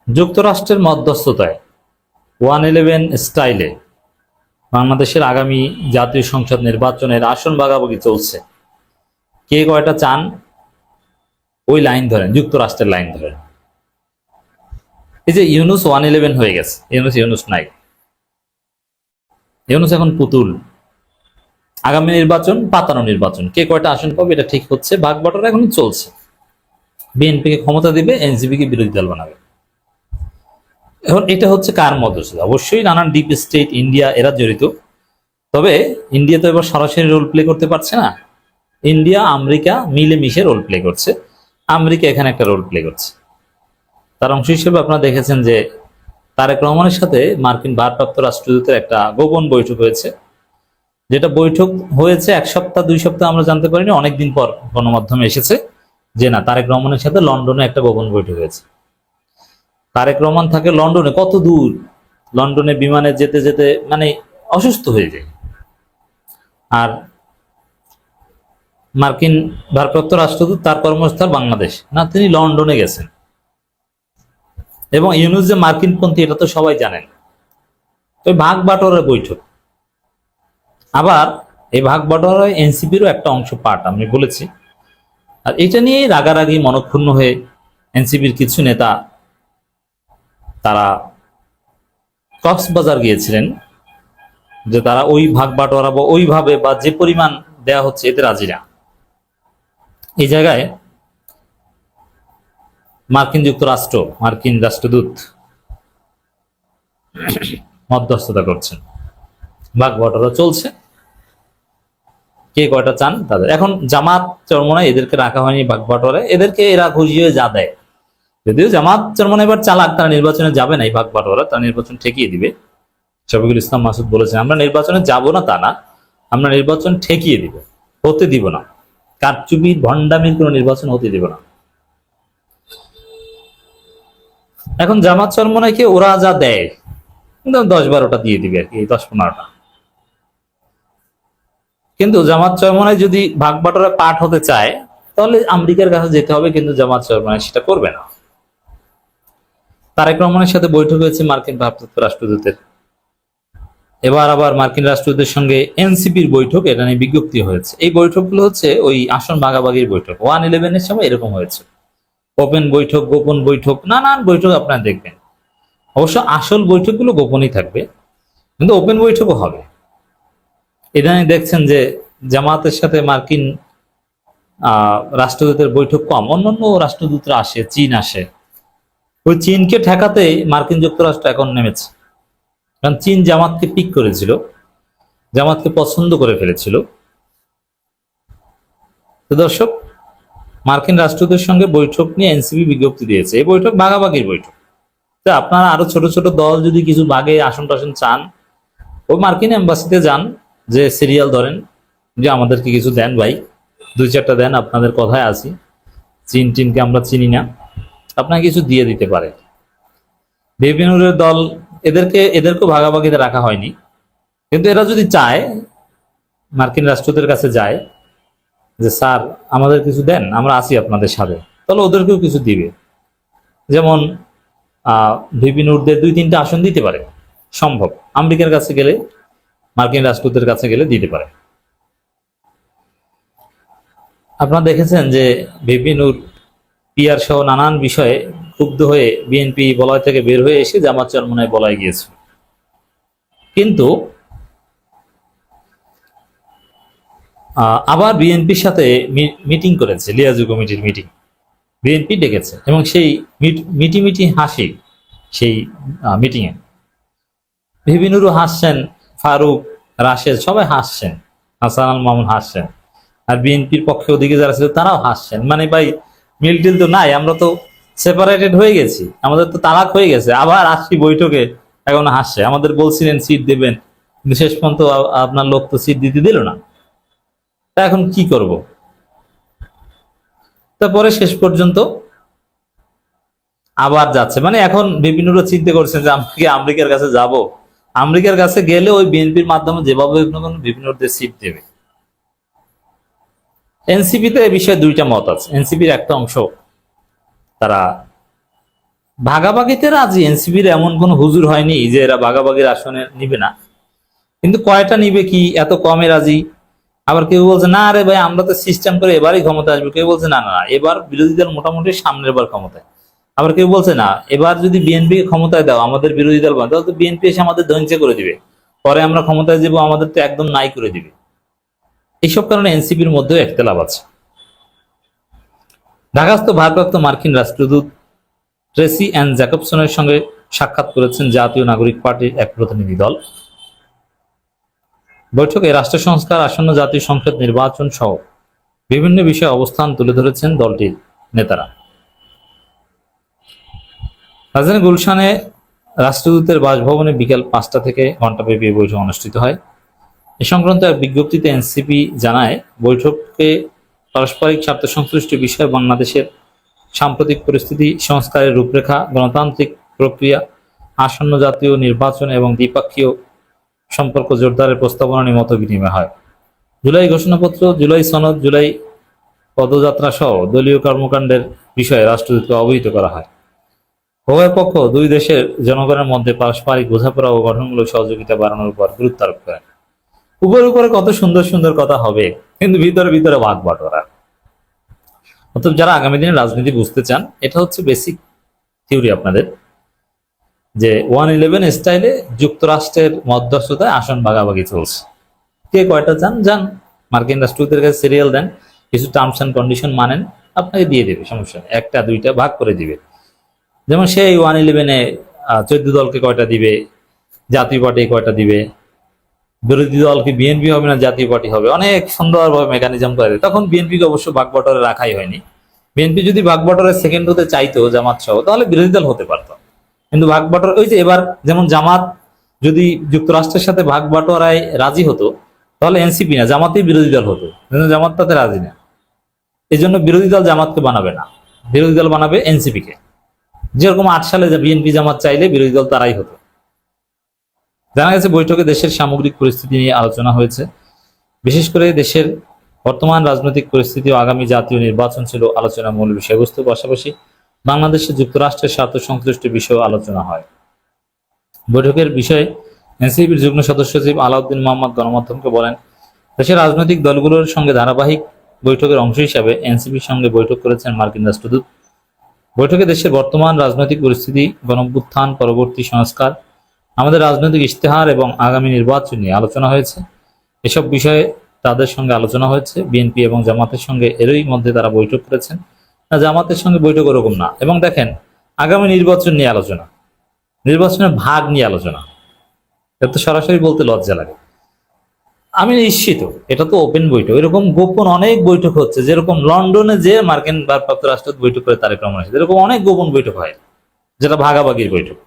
যুক্তরাষ্ট্রের মধ্যস্থতায় 111 স্টাইলে বাংলাদেশের আগামী জাতীয় সংসদ নির্বাচনের আসন ভাগাভাগি চলছে। কে কয়টা চান ওই লাইন ধরেন, যুক্তরাষ্ট্রের লাইন ধরেন। এই যে ইউনুস 111 হয়ে গেছে, ইউনুস নাই, ইউনুস এখন পুতুল। আগামী নির্বাচন পাতানো নির্বাচন, কে কয়টা আসন পাবে এটা ঠিক হচ্ছে, ভাগ বটরা এখন চলছে। বিএনপিকে ক্ষমতা দিবে, এনসিপি কে বিরোধী দল বানাবে। এখন এটা হচ্ছে কার মধ্যস্থতা? অবশ্যই নানান ডিপ স্টেট, ইন্ডিয়া এরা জড়িত। তবে ইন্ডিয়া তো এবার সরাসরি রোল প্লে করতে পারছে না। ইন্ডিয়া আমেরিকা মিলেমিশে রোল প্লে করছে। আমেরিকা এখানে একটা রোল প্লে করছে। তার অংশ হিসেবে আপনারা দেখেছেন যে তারেক রহমানের সাথে মার্কিন ভারপ্রাপ্ত রাষ্ট্রদূতের একটা গোপন বৈঠক হয়েছে। যেটা বৈঠক হয়েছে 1 সপ্তাহ 2 সপ্তাহ আমরা জানতে পারিনি, অনেকদিন পর গণমাধ্যমে এসেছে যে না, তারেক রহমানের সাথে লন্ডনে একটা গোপন বৈঠক হয়েছে। তারেক রহমান থাকে লন্ডনে, কত দূর, লন্ডনে বিমানে যেতে যেতে মানে অসুস্থ হয়ে যায়। আর মার্কিন ভারপ্রাপ্ত রাষ্ট্রদূত তার কর্মস্থল বাংলাদেশ না, তিনি লন্ডনে গেছেন। এবং ইউনুস যে মার্কিনপন্থী এটা তো সবাই জানেন। তো ভাগ বাটোয়ারার বৈঠক, আবার এই ভাগ বাটোয়ারায় এনসিপিরও একটা অংশ পার্ট আমি বলেছি। আর এটা নিয়ে রাগারাগি মনক্ষুণ্ণ হয়ে এনসিপির কিছু নেতা তারা কক্সবাজার গিয়েছিলেন যে তারা ওই ভাগ বাটোয়ারা বা ওইভাবে বা যে পরিমাণ দেয়া হচ্ছে এতে রাজি না। এই জায়গায় মার্কিন যুক্তরাষ্ট্র, মার্কিন রাষ্ট্রদূত মধ্যস্থতা করছেন, ভাগ বাটোয়ারা চলছে, কে কয়টা চান তাদের। এখন জামাত চরমনায় এদেরকে রাখা হয়নি ভাগ বাটোয়ারায়, এদেরকে এরা খুশি হয়ে যা দেয়। যদিও জামাত চরমনায় এবার চালাক, তারা নির্বাচনে যাবে না এই ভাগ বাটোয়ারা, তারা নির্বাচন ঠেকিয়ে দিবে। শফিকুল ইসলাম মাসুদ বলেছেন আমরা নির্বাচনে যাব না তা না, আমরা নির্বাচন ঠেকিয়ে দিব, হতে দিব না, কারচুপি ভণ্ডামির কোনো নির্বাচন হতে দিব না। এখন জামাত চরমনাইকে ওরা যা দেয় 10-12টা দিয়ে দিবে আর কি, 10-15টা। কিন্তু জামাত চরমনাই যদি ভাগ বাটোয়ারা পাঠ হতে চায় তাহলে আমেরিকার কাছে যেতে হবে, কিন্তু জামাত চরমনাই সেটা করবে না। তারেক রহমানের সাথে বৈঠক হয়েছে মার্কিন ভারপ্রাপ্ত রাষ্ট্রদূতের। এবার আবার মার্কিন রাষ্ট্রদূতের সঙ্গে এনসিপির বৈঠক, এটা নিয়ে বিজ্ঞপ্তি হয়েছে। এই বৈঠকগুলো হচ্ছে ওই আসন ভাগাভাগির বৈঠক। 111 সময় এরকম হয়েছে, ওপেন বৈঠক, গোপন বৈঠক, নানান বৈঠক আপনারা দেখবেন। অবশ্য আসল বৈঠকগুলো গোপনই থাকবে, কিন্তু ওপেন বৈঠকও হবে। ইদানিং দেখছেন যে জামাতের সাথে মার্কিন রাষ্ট্রদূতের বৈঠক কম, অন্যান্য রাষ্ট্রদূতরা আসে, চীন আসে। ওই চীনকে ঠেকাতে মার্কিন যুক্তরাষ্ট্র এখন নেমেছে। কারণ চীন জামাতকে পিক করেছিল, জামাতকে পছন্দ করে ফেলেছিল। তো দর্শক, মার্কিন রাষ্ট্রদূতের সঙ্গে বৈঠক নিয়ে এনসিপি বিজ্ঞপ্তি দিয়েছে। এই বৈঠক ভাগাভাগির বৈঠক। তো আপনারা আরো ছোট ছোট দল যদি কিছু ভাগে আসন টাসন চান, ওই মার্কিন এম্বাসিতে যান, যে সিরিয়াল ধরেন যে আমাদেরকে কিছু দেন ভাই, 2-4টা দেন, আপনাদের কথায় আছি, চীন টিনকে আমরা চিনি না, আপনাকে কিছু দিয়ে দিতে পারে। বিভিন্ন দল এদেরকেও ভাগাভাগিতে রাখা হয়নি, কিন্তু এরা যদি চায়, মার্কিন রাষ্ট্রদূতের কাছে যায় যে স্যার আমাদের কিছু দেন, আমরা আছি আপনাদের সাথে, তাহলে ওদেরকেও কিছু দিবে। যেমন ভিপি নূরদের 2-3টা আসন দিতে পারে, সম্ভব। আমেরিকার কাছে গেলে, মার্কিন রাষ্ট্রদূতের কাছে গেলে দিতে পারে। আপনারা দেখেছেন যে ভিপি নূর পিআর সহ নানান বিষয়ে ক্ষুব্ধ হয়ে বিএনপি বলয় থেকে বের হয়ে এসে জামাত চরমনায় বলয় গিয়েছে। কিন্তু আবার বিএনপির সাথে মিটিং করেছে, লিয়াজু কমিটির মিটিং বিএনপি ডেকেছে, এবং সেই মিটি হাসি, সেই মিটিংয়ে ভিপি নূরও হাসছেন, ফারুক, রাশেদ সবাই হাসছেন, হাসান আল মামুন হাসছেন, আর বিএনপির পক্ষে ওদিকে যারা ছিল তারাও হাসছেন। মানে ভাই মিল টিল তো নাই, আমরা তো সেপারেটেড হয়ে গেছি, আমাদের তো তালাক হয়ে গেছে, আবার আসছি বৈঠকে এখন হাসছে। আমাদের বলছিলেন সিট দেবেন, কিন্তু শেষ পর্যন্ত আপনার লোক তো সিট দিতে দিল না, তা এখন কি করব? তারপরে শেষ পর্যন্ত আবার যাচ্ছে। মানে এখন বিভিন্নরা চিন্তা করছেন যে আমরা কি আমেরিকার কাছে যাব, আমেরিকার কাছে গেলে ওই বিএনপির মাধ্যমে যেভাবে বিভিন্নদের সিট দেবে। এনসিপিতে এ বিষয়ে 2টা মত আছে। এনসিপির একটা অংশ তারা ভাগাভাগিতে রাজি, এনসিপির এমন কোন হুজুর হয়নি যে এরা ভাগাভাগির আসনে নিবে না, কিন্তু কয়টা নিবে কি এত কমে রাজি। আবার কেউ বলছে না রে ভাই আমরা তো সিস্টেম করে এবারই ক্ষমতা আসবে, কেউ বলছে না না না, এবার বিরোধী দল মোটামুটি সামনের বার ক্ষমতায়। আবার কেউ বলছে না এবার যদি বিএনপি ক্ষমতায় দাও আমাদের বিরোধী দল বাদ, তাহলে তো বিএনপি এসে আমাদের ধ্বংস করে দিবে, পরে আমরা ক্ষমতায় যাবো আমাদের তো একদম নাই করে দিবে। এইসব কারণে এনসিপির মধ্যেও একতলাপ আছে। ঢাকাস্থ ভারপ্রাপ্ত মার্কিন রাষ্ট্রদূত ট্রেসি অ্যান জ্যাকবসনের সঙ্গে সাক্ষাৎ করেছেন জাতীয় নাগরিক পার্টির এক প্রতিনিধি দল। বৈঠকে রাষ্ট্র সংস্কার, আসন্ন জাতীয় সংসদ নির্বাচন সহ বিভিন্ন বিষয়ে অবস্থান তুলে ধরেছেন দলটির নেতারা। রাজধানী গুলশানে রাষ্ট্রদূতের বাসভবনে বিকেল 5টা থেকে ঘণ্টাব্যাপী বৈঠক অনুষ্ঠিত হয়। এ সংক্রান্ত এক বিজ্ঞপ্তিতে এনসিপি জানায়, বৈঠকে পারস্পরিক স্বার্থ সংশ্লিষ্ট বিষয়ে বাংলাদেশের সাম্প্রতিক পরিস্থিতি, সংস্কারের রূপরেখা, গণতান্ত্রিক প্রক্রিয়া, আসন্ন জাতীয় নির্বাচন এবং দ্বিপাক্ষীয় সম্পর্ক জোরদারের প্রস্তাবনা নিয়ে মত বিনিময় হয়। জুলাই ঘোষণাপত্র, জুলাই সনদ, জুলাই পদযাত্রা সহ দলীয় কর্মকাণ্ডের বিষয়ে রাষ্ট্রদূতকে অবহিত করা হয়। উভয় পক্ষ দুই দেশের জনগণের মধ্যে পারস্পরিক বোঝাপড়া ও গঠনমূলক সহযোগিতা বাড়ানোর উপর গুরুত্ব আরোপ করেন। উপরে উপরে কত সুন্দর সুন্দর কথা হবে, কিন্তু ভিতরে ভিতরে ভাগ বাটোয়ারা। অতএব যারা আগামী দিনে রাজনীতি বুঝতে চান, এটা হচ্ছে বেসিক থিওরি আপনাদের, যে 111 স্টাইলে যুক্তরাষ্ট্রের মধ্যস্থতায় আসন ভাগাভাগি চলছে। কে কয়টা চান যান, মার্কিন রাষ্ট্রদূতের কাছে সিরিয়াল দেন, কিছু টার্মস অ্যান্ড কন্ডিশন মানেন, আপনাকে দিয়ে দেবে, সমস্যা নেই, একটা দুইটা ভাগ করে দিবে। যেমন সেই 111-এ 14 দলকে কয়টা দিবে, জাতীয় পার্টি কয়টা দিবে, বিরোধী দল কি বিএনপি হবে না জাতীয় পার্টি হবে, অনেক সুন্দরভাবে মেকানিজম করে দেয়। তখন বিএনপিকে অবশ্য ভাগ বটরে রাখাই হয়নি। বিএনপি যদি ভাগ বটরে সেকেন্ড হতে চাইতো জামাত সহ, তাহলে বিরোধী দল হতে পারতো, কিন্তু ভাগ বটর, ওই যে এবার যেমন জামাত যদি যুক্তরাষ্ট্রের সাথে ভাগ বাটোয়ারায় রাজি হতো, তাহলে এনসিপি না জামাতেই বিরোধী দল হতো, কিন্তু জামাত তাতে রাজি না। এই জন্য বিরোধী দল জামাতকে বানাবে না, বিরোধী দল বানাবে এনসিপি কে। যেরকম 8 সালে যে বিএনপি জামাত চাইলে বিরোধী দল তারাই হতো। জানা গেছে বৈঠকে দেশের সামগ্রিক পরিস্থিতি নিয়ে আলোচনা হয়েছে। বিশেষ করে দেশের বর্তমান রাজনৈতিক পরিস্থিতি ও আগামী জাতীয় নির্বাচন ছিল আলোচনার মূল বিষয়বস্তু। পাশাপাশি বাংলাদেশে যুক্তরাষ্ট্রের স্বার্থ সংশ্লিষ্ট বিষয়েও আলোচনা হয়। বৈঠকের বিষয়ে এনসিপির যুগ্ম সদস্য সচিব আলাউদ্দিন মোহাম্মদ গণমাধ্যমকে বলেন, দেশের রাজনৈতিক দলগুলোর সঙ্গে ধারাবাহিক বৈঠকের অংশ হিসাবে এনসিপির সঙ্গে বৈঠক করেছেন মার্কিন রাষ্ট্রদূত। বৈঠকে দেশের বর্তমান রাজনৈতিক পরিস্থিতি, গণঅভ্যুত্থান পরবর্তী সংস্কার, আমাদের রাজনৈতিক ইশতেহার এবং আগামী নির্বাচন নিয়ে আলোচনা হয়েছে। এসব বিষয়ে তাদের সঙ্গে আলোচনা হয়েছে। বিএনপি এবং জামাতের সঙ্গে এরই মধ্যে তারা বৈঠক করেছেন। না, জামাতের সঙ্গে বৈঠক ওরকম না। এবং দেখেন, আগামী নির্বাচন নিয়ে আলোচনা, নির্বাচনের ভাগ নিয়ে আলোচনা, এটা তো সরাসরি বলতে লজ্জা লাগে। আমি নিশ্চিত এটা তো ওপেন বৈঠক, এরকম গোপন অনেক বৈঠক হচ্ছে, যেরকম লন্ডনে যে মার্কিন ভারপ্রাপ্ত রাষ্ট্রদূত বৈঠক করে তারেক রহমান, এরকম অনেক গোপন বৈঠক হয়, যেটা ভাগাভাগির বৈঠক।